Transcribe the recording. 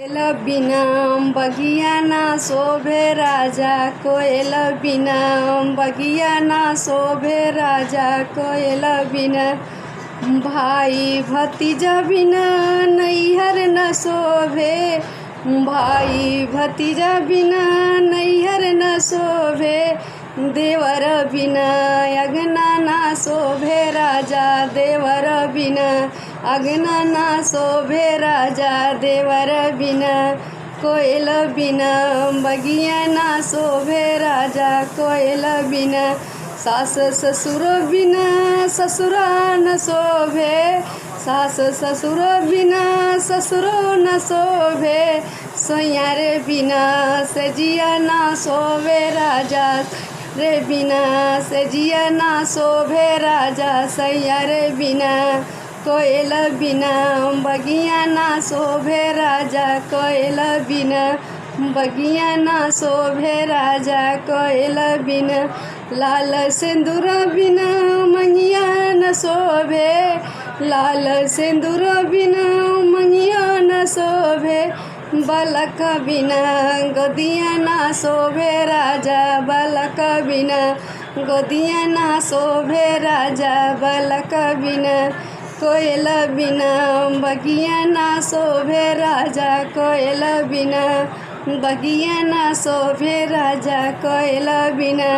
कोयल बिना बगिया ना शोभे राजा, कोयल बिना बगिया ना शोभे राजा, कोयल बिना भाई भतीजा बिना नैहर न शोभे, भाई भतीजा बिना नैहर न शोभे, देवर बिना अगना ना शोभे राजा, देवर बिना अगना ना शोभे राजा, देवर बिना कोयल बिना बगिया ना शोभे राजा, कोयल बिना सास ससुर बिना ससुरा न शोभे, सास ससुर बिना ससुर न शोभे, सैया रे बिना सजिया ना शोभे राजा रे बिना सजिया ना शोभे राजा, सैया रे बिना कोयल बिना बगिया ना शोभे राजा, कोयल बिना बगिया ना शोभे राजा, कोयल बिना लाल सिंदूर बिना मंगिया न शोभे, लाल सिंदूर बिना मंगिया न शोभे, बालक बिना गोदिया ना शोभे राजा, बालक बिना गोदिया ना शोभे राजा, बालक बिना कोयल बिना बगिया ना शोभे राजा, कोयल बिना बगिया ना शोभे राजा, कोयल बिना।